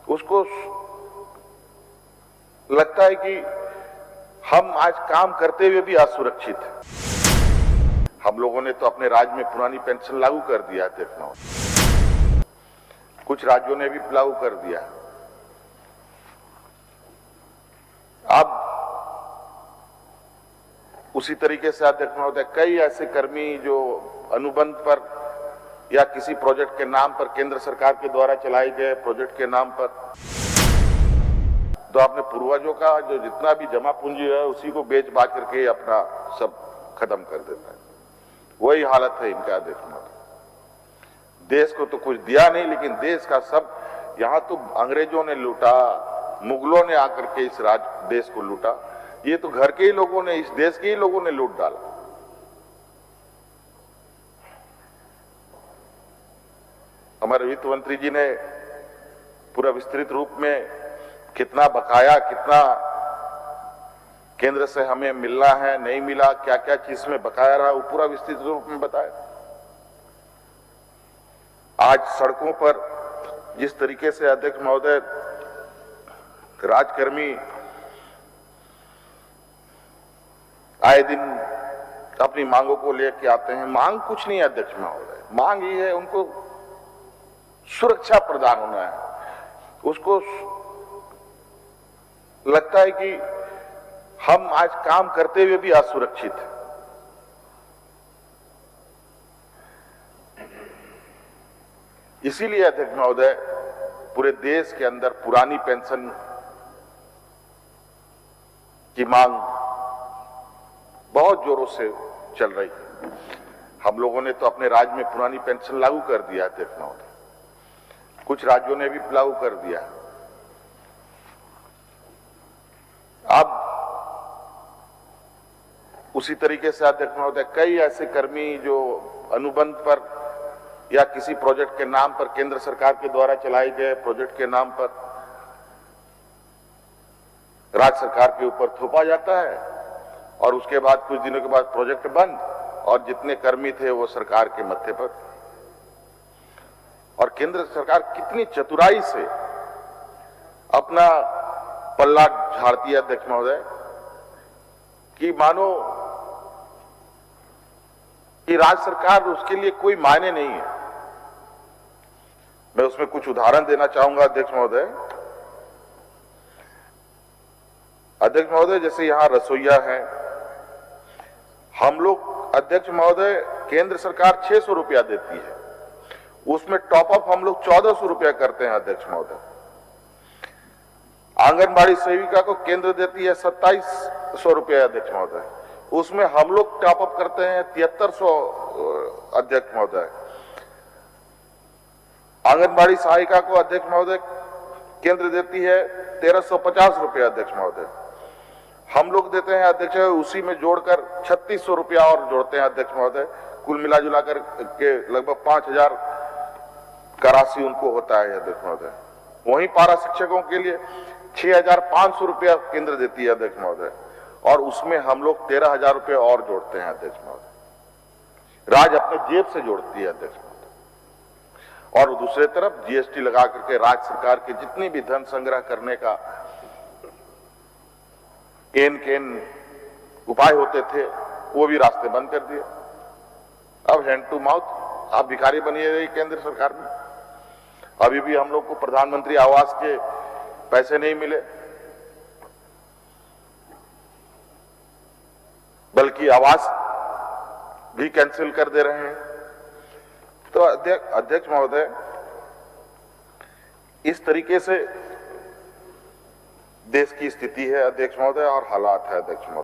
उसको लगता है कि हम आज काम करते हुए भी असुरक्षित हैं। हम लोगों ने तो अपने राज्य में पुरानी पेंशन लागू कर दिया है, देखना हो। कुछ राज्यों ने भी लागू कर दिया। अब उसी तरीके से अध्यक्ष महोदय कई ऐसे कर्मी जो अनुबंध पर या किसी प्रोजेक्ट के नाम पर केंद्र सरकार के द्वारा चलाए गए प्रोजेक्ट के नाम पर तो अपने पूर्वजों का जो जितना भी जमा पूंजी है उसी को बेच बाच करके अपना सब खत्म कर देता है। वही हालत है इनका अध्यक्ष महोदय। देश को तो कुछ दिया नहीं, लेकिन देश का सब यहां तो अंग्रेजों ने लूटा, मुगलों ने आकर के इस देश को लूटा। ये तो घर के ही लोगों ने, इस देश के ही लोगों ने लूट डाला। हमारे वित्त मंत्री जी ने पूरा विस्तृत रूप में कितना बकाया, कितना केंद्र से हमें मिलना है, नहीं मिला, क्या क्या चीज में बकाया रहा, वो पूरा विस्तृत रूप में बताया। आज सड़कों पर जिस तरीके से अध्यक्ष महोदय राजकर्मी आए दिन अपनी मांगों को लेकर आते हैं। मांग कुछ नहीं है अध्यक्ष महोदय, मांग ये है उनको सुरक्षा प्रदान होना है। उसको लगता है कि हम आज काम करते हुए भी असुरक्षित हैं। इसीलिए अध्यक्ष महोदय पूरे देश के अंदर पुरानी पेंशन की मांग बहुत जोरों से चल रही है। हम लोगों ने तो अपने राज्य में पुरानी पेंशन लागू कर दिया है, देखना होता। कुछ राज्यों ने भी लागू कर दिया। अब उसी तरीके से अध्यक्ष महोदय कई ऐसे कर्मी जो अनुबंध पर या किसी प्रोजेक्ट के नाम पर केंद्र सरकार के द्वारा चलाए गए प्रोजेक्ट के नाम पर राज्य सरकार के ऊपर थोपा जाता है और उसके बाद कुछ दिनों के बाद प्रोजेक्ट बंद और जितने कर्मी थे वो सरकार के मत्थे पर। और केंद्र सरकार कितनी चतुराई से अपना पल्ला झाड़ती है अध्यक्ष महोदय कि मानो कि राज्य सरकार उसके लिए कोई मायने नहीं है। मैं उसमें कुछ उदाहरण देना चाहूंगा अध्यक्ष महोदय। अध्यक्ष महोदय जैसे यहां रसोईया है, हम लोग अध्यक्ष महोदय केंद्र सरकार 600 रुपया देती है, उसमें टॉपअप हम लोग 1400 रुपया करते हैं अध्यक्ष महोदय। आंगनबाड़ी सेविका को केंद्र देती है 2700 रुपया अध्यक्ष महोदय, उसमें हम लोग टॉपअप करते हैं 7300 अध्यक्ष महोदय। आंगनबाड़ी सहायिका को अध्यक्ष महोदय केंद्र देती है 1350 रुपया अध्यक्ष महोदय। हम लोग देते हैं अध्यक्ष उसी में जोड़कर 3600 रुपया और जोड़ते हैं अध्यक्ष महोदय। कुल मिला जुलाकर के लगभग 5000 का राशि उनको होता है अध्यक्ष महोदय। वहीं पारा शिक्षकों के लिए 6500 रुपया केंद्र देती है अध्यक्ष महोदय और उसमें हम लोग 13000 रुपये और जोड़ते हैं अध्यक्ष महोदय। राज्य अपने जेब से जोड़ती है अध्यक्ष महोदय। और दूसरे तरफ जीएसटी लगा करके राज्य सरकार के जितनी भी धन संग्रह करने का केन उपाय होते थे वो भी रास्ते बंद कर दिए। अब हैंड टू माउथ आप भिखारी बनिए रही केंद्र सरकार में। अभी भी हम लोग को प्रधानमंत्री आवास के पैसे नहीं मिले, बल्कि आवास भी कैंसिल कर दे रहे हैं। तो अध्यक्ष महोदय इस तरीके से देश की स्थिति है अध्यक्ष महोदय और हालात है अध्यक्ष महोदय।